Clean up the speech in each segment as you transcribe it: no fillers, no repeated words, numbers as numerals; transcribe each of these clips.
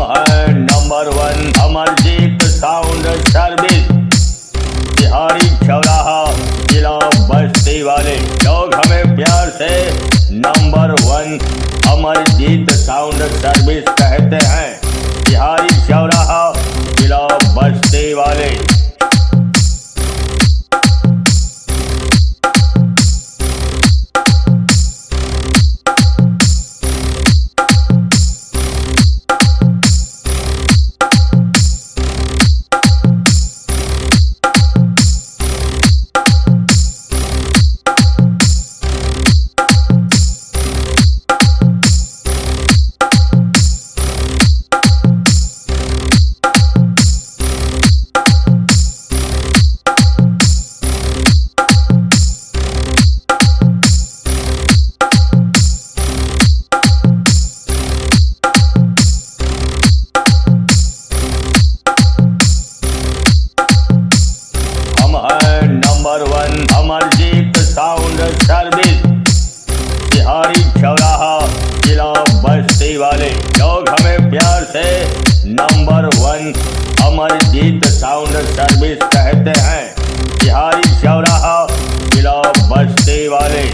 हम हैं number 1 Amarjeet sound service, सिहारी चौराहा जिला बस्ती वाले लोग हमें प्यार से नंबर 1 अमरजीत साउंड सर्विस कहते हैं। सिहारी चौराहा जिला बस्ती वाले। नंबर 1 अमरजीत साउंड सर्विस, सिहारी चौराहा जिला बस्ती वाले लोग हमें प्यार से नंबर 1 अमरजीत साउंड सर्विस कहते हैं। सिहारी चौराहा जिला बस्ती वाले।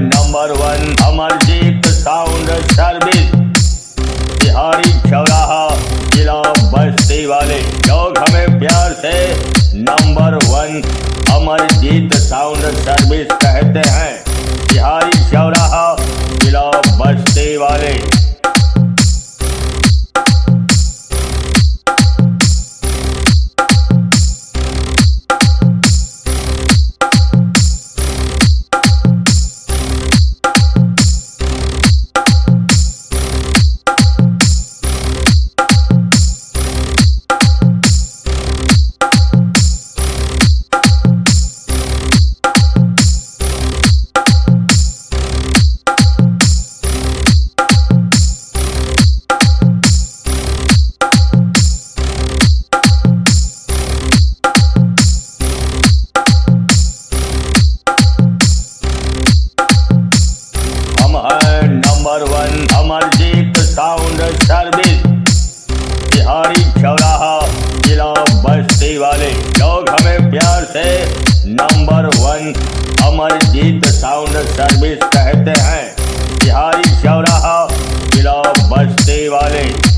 नंबर 1 अमरजीत साउंड सर्विस, सिहारी चौराहा जिला बस्ती वाले लोग हमें प्यार से नंबर 1 अमरजीत साउंड सर्विस कहते हैं। सिहारी चौराहा जिला बस्ती वाले। नंबर 1 अमरजीत साउंड सर्विस, सिहारी चौराहा जिला बस्ती वाले लोग हमें प्यार से नंबर 1 अमरजीत साउंड सर्विस कहते हैं। सिहारी चौराहा जिला बस्ती वाले।